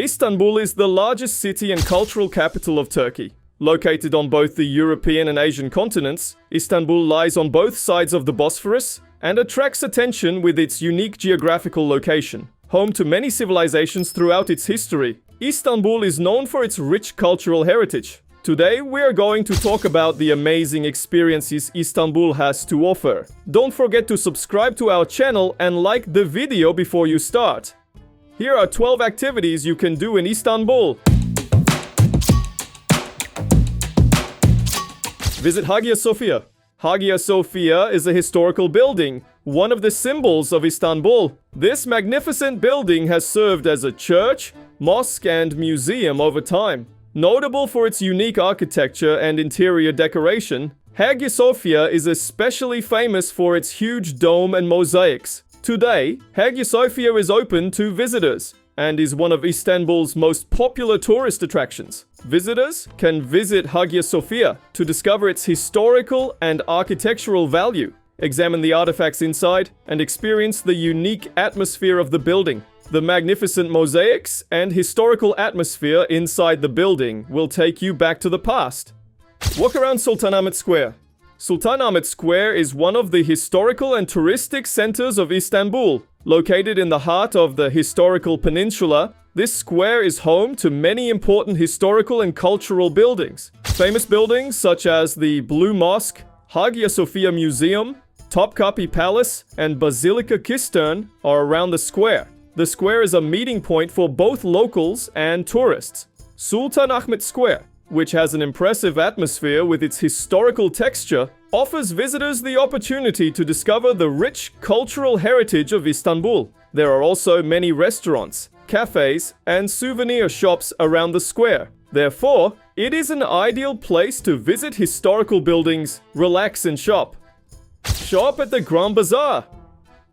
Istanbul is the largest city and cultural capital of Turkey. Located on both the European and Asian continents, Istanbul lies on both sides of the Bosphorus and attracts attention with its unique geographical location. Home to many civilizations throughout its history, Istanbul is known for its rich cultural heritage. Today, we are going to talk about the amazing experiences Istanbul has to offer. Don't forget to subscribe to our channel and like the video before you start. Here are 12 activities you can do in Istanbul. Visit Hagia Sophia. Hagia Sophia is a historical building, one of the symbols of Istanbul. This magnificent building has served as a church, mosque, and museum over time. Notable for its unique architecture and interior decoration, Hagia Sophia is especially famous for its huge dome and mosaics. Today, Hagia Sophia is open to visitors and is one of Istanbul's most popular tourist attractions. Visitors can visit Hagia Sophia to discover its historical and architectural value, examine the artifacts inside, and experience the unique atmosphere of the building. The magnificent mosaics and historical atmosphere inside the building will take you back to the past. Walk around Sultanahmet Square. Sultanahmet Square is one of the historical and touristic centers of Istanbul. Located in the heart of the historical peninsula, this square is home to many important historical and cultural buildings. Famous buildings such as the Blue Mosque, Hagia Sophia Museum, Topkapi Palace, and Basilica Kistern are around the square. The square is a meeting point for both locals and tourists. Sultanahmet Square, which has an impressive atmosphere with its historical texture, offers visitors the opportunity to discover the rich cultural heritage of Istanbul. There are also many restaurants, cafes, and souvenir shops around the square. Therefore, it is an ideal place to visit historical buildings, relax, and shop. Shop at the Grand Bazaar.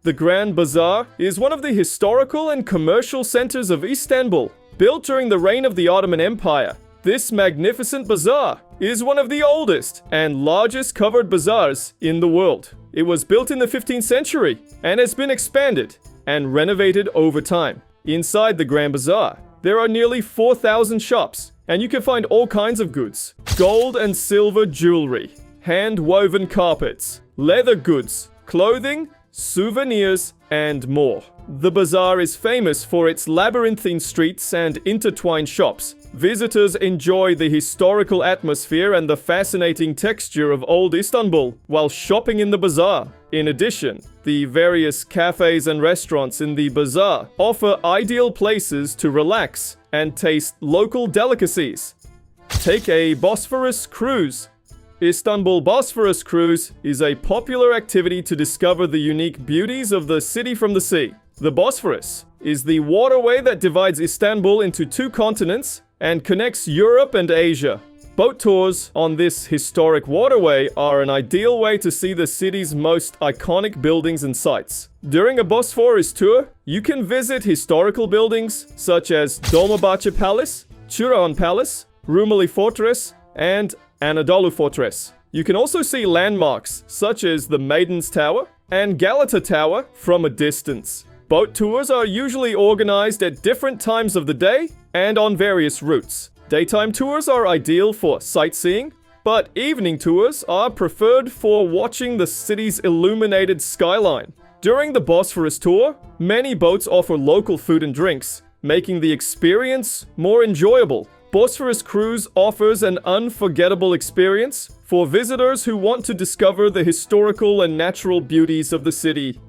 The Grand Bazaar is one of the historical and commercial centers of Istanbul, built during the reign of the Ottoman Empire. This magnificent bazaar is one of the oldest and largest covered bazaars in the world. It was built in the 15th century and has been expanded and renovated over time. Inside the Grand Bazaar, there are nearly 4,000 shops, and you can find all kinds of goods: gold and silver jewelry, hand-woven carpets, leather goods, clothing, souvenirs, and more. The bazaar is famous for its labyrinthine streets and intertwined shops. Visitors enjoy the historical atmosphere and the fascinating texture of old Istanbul while shopping in the bazaar. In addition, the various cafes and restaurants in the bazaar offer ideal places to relax and taste local delicacies. Take a Bosphorus Cruise. Istanbul Bosphorus Cruise is a popular activity to discover the unique beauties of the city from the sea. The Bosphorus is the waterway that divides Istanbul into two continents and connects Europe and Asia. Boat tours on this historic waterway are an ideal way to see the city's most iconic buildings and sites. During a Bosphorus tour, you can visit historical buildings such as Dolmabahce Palace, Çırağan Palace, Rumeli Fortress, and Anadolu Fortress. You can also see landmarks such as the Maiden's Tower and Galata Tower from a distance. Boat tours are usually organized at different times of the day and on various routes. Daytime tours are ideal for sightseeing, but evening tours are preferred for watching the city's illuminated skyline. During the Bosphorus tour, many boats offer local food and drinks, making the experience more enjoyable. Bosphorus Cruise offers an unforgettable experience for visitors who want to discover the historical and natural beauties of the city.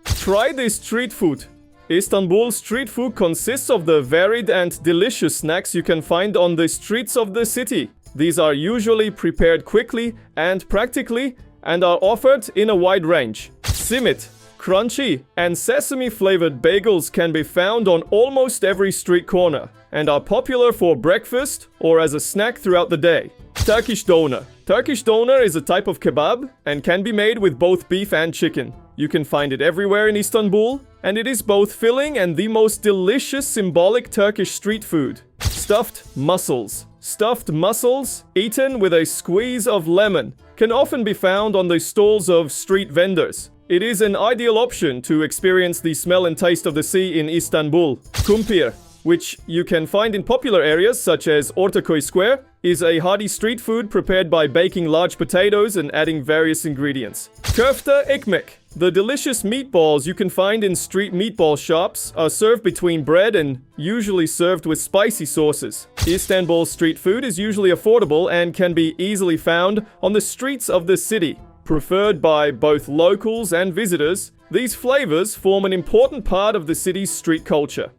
Try the street food. Istanbul street food consists of the varied and delicious snacks you can find on the streets of the city. These are usually prepared quickly and practically and are offered in a wide range. Simit, crunchy, and sesame-flavored bagels can be found on almost every street corner and are popular for breakfast or as a snack throughout the day. Turkish doner. Turkish doner is a type of kebab and can be made with both beef and chicken. You can find it everywhere in Istanbul, and it is both filling and the most delicious symbolic Turkish street food. Stuffed mussels. Stuffed mussels, eaten with a squeeze of lemon, can often be found on the stalls of street vendors. It is an ideal option to experience the smell and taste of the sea in Istanbul. Kumpir. which you can find in popular areas such as Ortakoy Square, is a hearty street food prepared by baking large potatoes and adding various ingredients. Köfte ekmek. The delicious meatballs you can find in street meatball shops are served between bread and usually served with spicy sauces. Istanbul street food is usually affordable and can be easily found on the streets of the city. Preferred by both locals and visitors, these flavors form an important part of the city's street culture.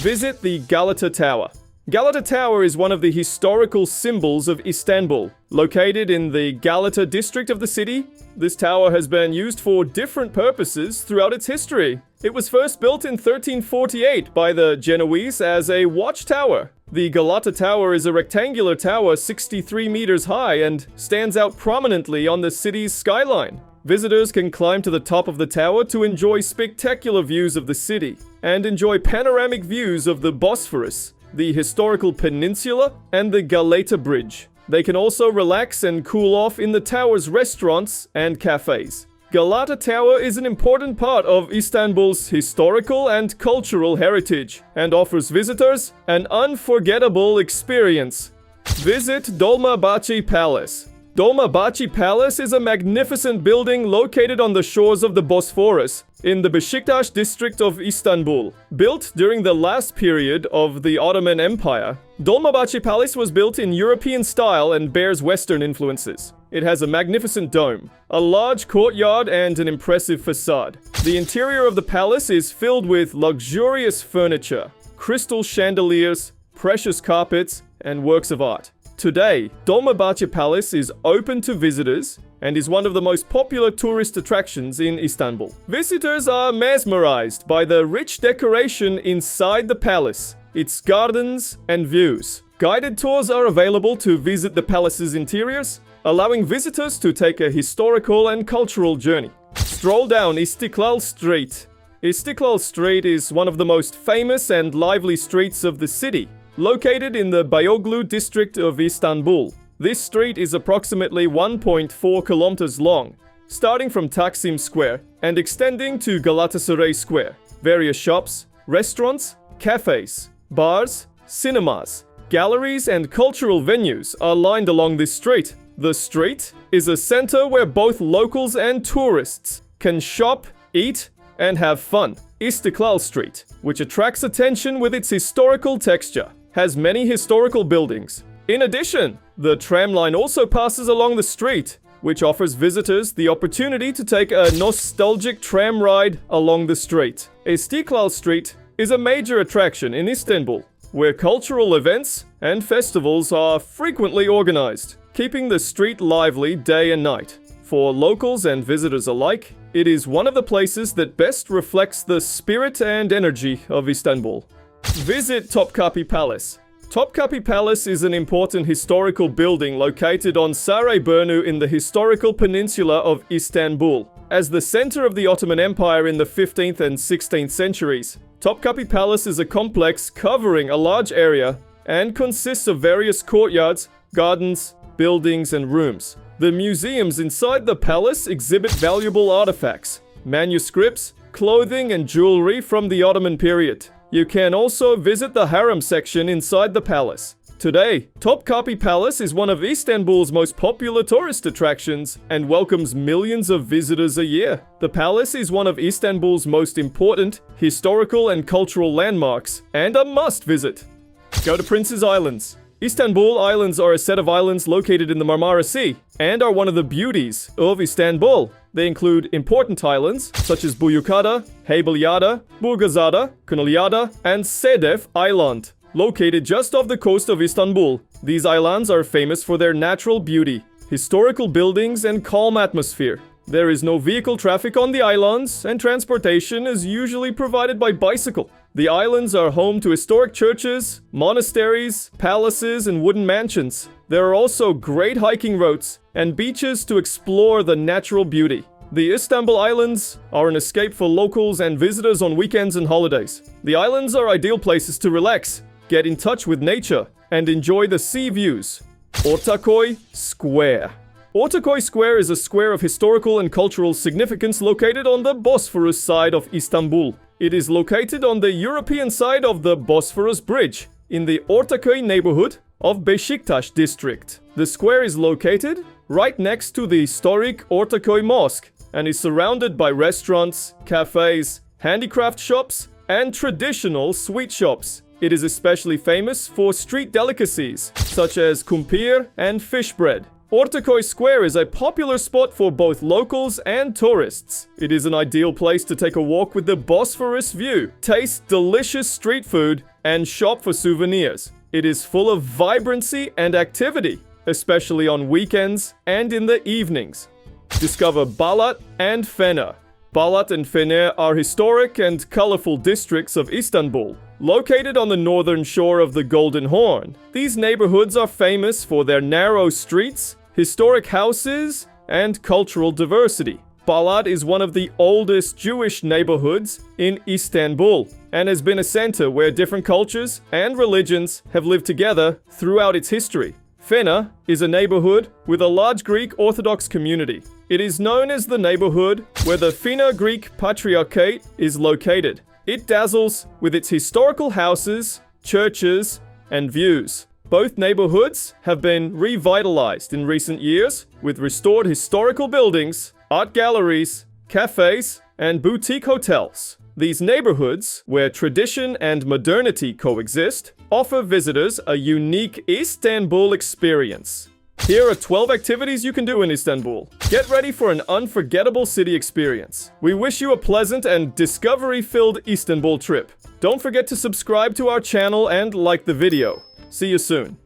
Visit the Galata Tower. Galata Tower is one of the historical symbols of Istanbul. Located in the Galata district of the city, this tower has been used for different purposes throughout its history. It was first built in 1348 by the Genoese as a watchtower. The Galata Tower is a rectangular tower 63 meters high and stands out prominently on the city's skyline. Visitors can climb to the top of the tower to enjoy spectacular views of the city and enjoy panoramic views of the Bosphorus, the historical peninsula, and the Galata Bridge. They can also relax and cool off in the tower's restaurants and cafes. Galata Tower is an important part of Istanbul's historical and cultural heritage and offers visitors an unforgettable experience. Visit Dolmabahce Palace. Dolmabahce Palace is a magnificent building located on the shores of the Bosphorus in the Beşiktaş district of Istanbul. Built during the last period of the Ottoman Empire, Dolmabahce Palace was built in European style and bears Western influences. It has a magnificent dome, a large courtyard, and an impressive facade. The interior of the palace is filled with luxurious furniture, crystal chandeliers, precious carpets, and works of art. Today, Dolmabahce Palace is open to visitors and is one of the most popular tourist attractions in Istanbul. Visitors are mesmerized by the rich decoration inside the palace, its gardens and views. Guided tours are available to visit the palace's interiors, allowing visitors to take a historical and cultural journey. Stroll down Istiklal Street. Istiklal Street is one of the most famous and lively streets of the city. Located in the Beyoğlu district of Istanbul, this street is approximately 1.4 kilometers long, starting from Taksim Square and extending to Galatasaray Square. Various shops, restaurants, cafes, bars, cinemas, galleries, and cultural venues are lined along this street. The street is a center where both locals and tourists can shop, eat, and have fun. Istiklal Street, which attracts attention with its historical texture, has many historical buildings. In addition, the tram line also passes along the street, which offers visitors the opportunity to take a nostalgic tram ride along the street. Istiklal Street is a major attraction in Istanbul, where cultural events and festivals are frequently organized, keeping the street lively day and night. For locals and visitors alike, it is one of the places that best reflects the spirit and energy of Istanbul. Visit Topkapi Palace. Topkapi Palace is an important historical building located on Sarayburnu in the historical peninsula of Istanbul. As the center of the Ottoman Empire in the 15th and 16th centuries, Topkapi Palace is a complex covering a large area and consists of various courtyards, gardens, buildings, and rooms. The museums inside the palace exhibit valuable artifacts, manuscripts, clothing, and jewelry from the Ottoman period. You can also visit the harem section inside the palace. Today, Topkapi Palace is one of Istanbul's most popular tourist attractions and welcomes millions of visitors a year. The palace is one of Istanbul's most important historical and cultural landmarks and a must-visit. Go to Prince's Islands. Istanbul Islands are a set of islands located in the Marmara Sea and are one of the beauties of Istanbul. They include important islands such as Buyukada, Heybeliada, Burgazada, Kınalıada, and Sedef Island, located just off the coast of Istanbul. These islands are famous for their natural beauty, historical buildings, and calm atmosphere. There is no vehicle traffic on the islands, and transportation is usually provided by bicycle. The islands are home to historic churches, monasteries, palaces, and wooden mansions. There are also great hiking routes and beaches to explore the natural beauty. The Istanbul Islands are an escape for locals and visitors on weekends and holidays. The islands are ideal places to relax, get in touch with nature, and enjoy the sea views. Ortakoy Square. Ortakoy Square is a square of historical and cultural significance located on the Bosphorus side of Istanbul. It is located on the European side of the Bosphorus Bridge in the Ortakoy neighborhood of Beşiktaş district. The square is located right next to the historic Ortakoy Mosque and is surrounded by restaurants, cafes, handicraft shops, and traditional sweet shops. It is especially famous for street delicacies such as kumpir and fish bread. Ortakoy Square is a popular spot for both locals and tourists. It is an ideal place to take a walk with the Bosphorus view, taste delicious street food, and shop for souvenirs. It is full of vibrancy and activity, especially on weekends and in the evenings. Discover Balat and Fener. Balat and Fener are historic and colorful districts of Istanbul, located on the northern shore of the Golden Horn. These neighborhoods are famous for their narrow streets, historic houses, and cultural diversity. Balat is one of the oldest Jewish neighborhoods in Istanbul and has been a center where different cultures and religions have lived together throughout its history. Fener is a neighborhood with a large Greek Orthodox community. It is known as the neighborhood where the Fener Greek Patriarchate is located. It dazzles with its historical houses, churches, and views. Both neighborhoods have been revitalized in recent years with restored historical buildings, art galleries, cafes, and boutique hotels. These neighborhoods, where tradition and modernity coexist, offer visitors a unique Istanbul experience. Here are 12 activities you can do in Istanbul. Get ready for an unforgettable city experience. We wish you a pleasant and discovery-filled Istanbul trip. Don't forget to subscribe to our channel and like the video. See you soon.